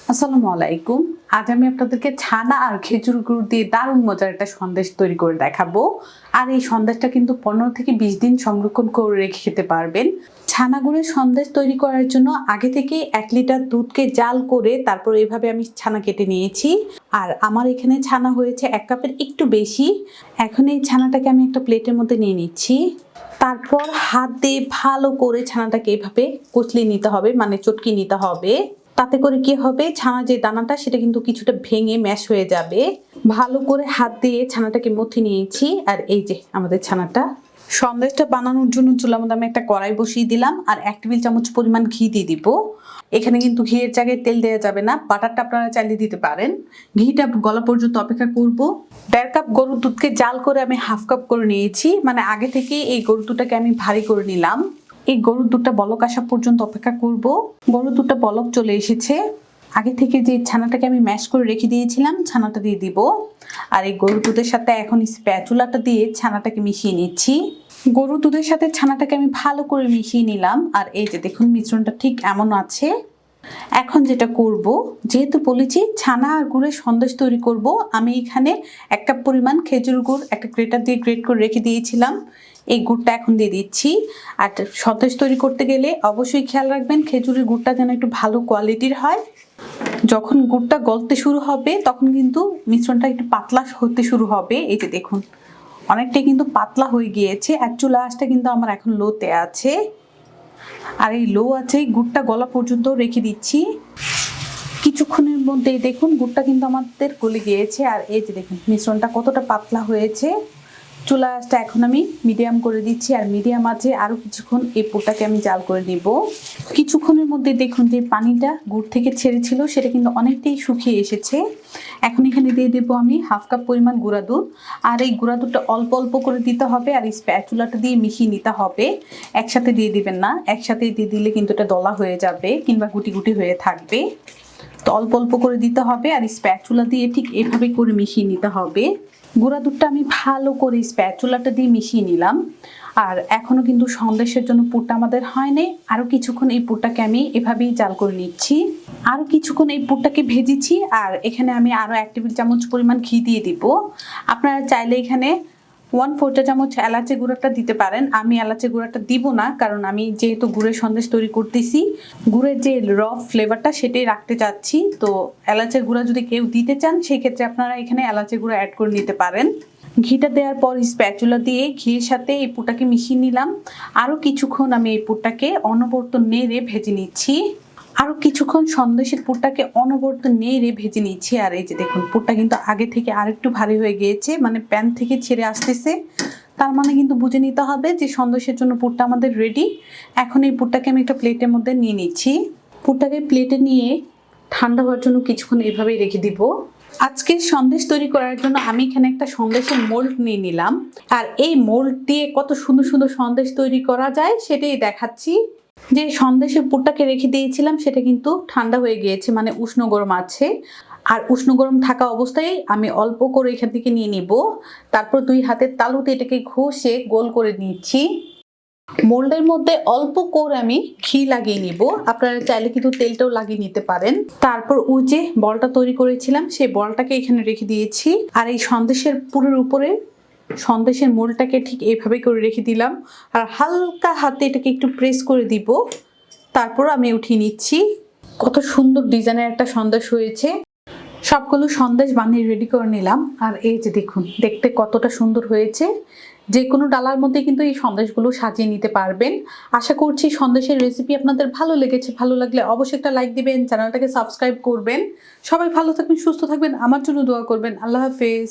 আসসালামু আলাইকুম। আজ আমি আপনাদেরকে ছানা আর খেজুর গুড় দিয়ে দারুণ মজার একটা সন্দেশ তৈরি করে দেখাবো। আর এই সন্দেশটা কিন্তু 15 থেকে 20 দিন সংরক্ষণ করে রেখে খেতে পারবেন। ছানা গুড়ের সন্দেশ তৈরি করার জন্য আগে থেকে 1 লিটার দুধকে জাল করে তারপর এভাবে আমি ছানা কেটে নিয়েছি। আর আমার এখানে ছানা হয়েছে 1 কাপের একটু বেশি। এখন এই ছানাটাকে আমি একটা প্লেটের মধ্যে নিয়ে নিচ্ছি। তারপর হাত দিয়ে ভালো করে ছানাটাকে এভাবে কচলে নিতে হবে, মানে চটকে নিতে হবে। তাতে করে কি হবে, ছানা যে দানাটা সেটা কিন্তু কিছুটা ভেঙে ম্যাশ হয়ে যাবে। ভালো করে হাত দিয়ে ছানাটাকে মথে নিয়েছি। আর এই যে আমাদের ছানাটা। সন্দেশটা বানানোর জন্য চুলার মধ্যে আমি একটা কড়াই বসিয়ে দিলাম আর 1 টেবিল চামচ পরিমাণ ঘি দিয়ে দিব। এখানে কিন্তু ঘিয়ের জায়গায় তেল দেওয়া যাবে না, বাটারটা আপনারা চালিয়ে দিতে পারেন। ঘিটা গলা পর্যন্ত অপেক্ষা করব। 1.5 কাপ গরুর দুধকে জাল করে আমি 1/2 কাপ করে নিয়েছি, মানে আগে থেকে এই গরুর দুধটাকে আমি ভারী করে নিলাম। এই গরুর দুধটা বলক আসা পর্যন্ত অপেক্ষা করব। গরুর দুধটা বলক চলে এসেছে। আগে থেকে যে ছানাটাকে আমি ম্যাশ করে রেখে দিয়েছিলাম ছানাটা দিয়ে দিব। আর এই গরুর দুধের সাথে এখন স্প্যাচুলাটা দিয়ে ছানাটাকে মিশিয়ে নিচ্ছি। গরুর দুধের সাথে ছানাটাকে আমি ভালো করে মিশিয়ে নিলাম। আর এই যে দেখুন মিশ্রণটা ঠিক এমন আছে। এখন যেটা করব, যেহেতু বলেছি ছানা আর গুড়ের সন্দেশ তৈরি করব, আমি এখানে 1 কাপ পরিমাণ খেজুর গুড় একটা গ্রেটার দিয়ে গ্রেট করে রেখে দিয়েছিলাম। এই গুড়টা এখন দিয়ে দিচ্ছি। আর সন্দেশ তৈরি করতে গেলে অবশ্যই খেয়াল রাখবেন খেজুরের গুড়টা যেন একটু ভালো কোয়ালিটির হয়। যখন গুড়টা গলতে শুরু হবে তখন কিন্তু মিশ্রণটা একটু পাতলা হতে শুরু হবে। এই যে দেখুন অনেকটাই কিন্তু পাতলা হয়ে গিয়েছে। আর চুলা আঁচটা কিন্তু আমার এখন লোতে আছে। আর এই লো আছে গুড়টা গলা পর্যন্ত রেখে দিচ্ছি। কিছুক্ষণের মধ্যে দেখুন গুড়টা কিন্তু আমাদের গলে গিয়েছে। আর এই যে দেখুন মিশ্রণটা কতটা পাতলা হয়েছে। চুলা আঁচটা এখন আমি মিডিয়াম করে দিচ্ছি। আর মিডিয়াম আছে আরও কিছুক্ষণ এই পুরটাকে আমি জাল করে নিব। কিছুক্ষণের মধ্যে দেখুন যে পানিটা গুড় থেকে ছেড়েছিল সেটা কিন্তু অনেকটাই শুকিয়ে এসেছে। এখন এখানে দিয়ে দেবো আমি 1/2 কাপ পরিমাণ গুঁড়া দুধ। আর এই গুঁড়া দুধটা অল্প অল্প করে দিতে হবে। আর এই স্প্যাচুলাটা দিয়ে মিশিয়ে নিতে হবে, একসাথে দিয়ে দিবেন না। একসাথে দিয়ে দিলে কিন্তু এটা দলা হয়ে যাবে কিংবা গুটি গুটি হয়ে থাকবে। তো অল্প অল্প করে দিতে হবে। আর স্প্যাচুলা দিয়ে ঠিক এভাবে করে মিশিয়ে নিতে হবে। গুঁড়া দুধটা আমি ভালো করে স্প্যাচুলাটা দিয়ে মিশিয়ে নিলাম। আর এখনো কিন্তু সন্দেশের জন্য পুরটা আমাদের হয়নি। আরও কিছুক্ষণ এই পুরটাকে আমি এভাবেই জাল করে নিচ্ছি। আরও কিছুক্ষণ এই পুরটাকে ভেজেছি। আর এখানে আমি আরও 1 টেবিল চামচ পরিমাণ ঘি দিয়ে দিব। আপনারা চাইলে এখানে 1/4 চামচ এলাচি গুঁড়াটা দিতে পারেন। আমি এলাচি গুঁড়াটা দিব না, কারণ আমি যেহেতু গুড়ের সন্দেশ তৈরি করতেছি গুড়ের যে র ফ্লেভারটা সেটাই রাখতে চাচ্ছি। তো এলাচের গুঁড়া যদি কেউ দিতে চান সেই ক্ষেত্রে আপনারা এখানে এলাচি গুঁড়া অ্যাড করে নিতে পারেন। ঘিটা দেওয়ার পর স্প্যাচুলা দিয়ে ঘির সাথে এই পুরটাকে মিশিয়ে নিলাম। আরও কিছুক্ষণ আমি এই পুরটাকে অনবরত নেড়ে ভেজে নিচ্ছি। আরও কিছুক্ষণ সন্দেশের পুরটাকে অনবরত নেড়ে ভেজে নিচ্ছি। আর এই যে দেখুন পুরটা কিন্তু আগে থেকে আরেকটু ভারী হয়ে গিয়েছে, মানে প্যান থেকে ছেড়ে আসতেছে। তার মানে কিন্তু বুঝে নিতে হবে যে সন্দেশের জন্য পুরটা আমাদের রেডি। এখন এই পুরটাকে আমি একটা প্লেটের মধ্যে নিয়ে নিচ্ছি। পুরটাকে প্লেটে নিয়ে ঠান্ডা হওয়ার জন্য কিছুক্ষণ এভাবেই রেখে দিব। আজকের সন্দেশ তৈরি করার জন্য আমি এখানে একটা সন্দেশের মোল্ড নিয়ে নিলাম। আর এই মোল্ড দিয়ে কত সুন্দর সুন্দর সন্দেশ তৈরি করা যায় সেটাই দেখাচ্ছি। যে সন্দেশের পুরটাকে রেখে দিয়েছিলাম সেটা কিন্তু ঠান্ডা হয়ে গিয়েছে, মানে উষ্ণ গরম আছে। আর উষ্ণ গরম থাকা অবস্থায় আমি অল্প করে এখান থেকে নিয়ে নিব। তারপর 2 হাতের তালুতে এটাকে ঘষে গোল করে নিচ্ছি। মোল্ডের মধ্যে অল্প করে আমি ঘি লাগিয়ে নিব। আপনারা চাইলে কিন্তু তেলটাও লাগিয়ে নিতে পারেন। তারপর ওই যে বলটা তৈরি করেছিলাম সেই বলটাকে এখানে রেখে দিয়েছি। আর এই সন্দেশের পুরের উপরে সন্দেশের মোল্ডটাকে ঠিক এইভাবে করে রেখে দিলাম। আর হালকা হাতে এটাকে একটু প্রেস করে দিব। তারপর আমি উঠিয়ে নিচ্ছি। কত সুন্দর ডিজাইনের একটা সন্দেশ হয়েছে। সবগুলো সন্দেশ বানিয়ে রেডি করে নিলাম। আর এই যে দেখুন দেখতে কতটা সুন্দর হয়েছে। যে কোনো ডালার মধ্যে কিন্তু এই সন্দেশগুলো সাজিয়ে নিতে পারবেন। আশা করছি সন্দেশের রেসিপি আপনাদের ভালো লেগেছে। ভালো লাগলে অবশ্যই একটা লাইক দিবেন, চ্যানেলটাকে সাবস্ক্রাইব করবেন। সবাই ভালো থাকবেন, সুস্থ থাকবেন, আমার জন্য দোয়া করবেন। আল্লাহ হাফেজ।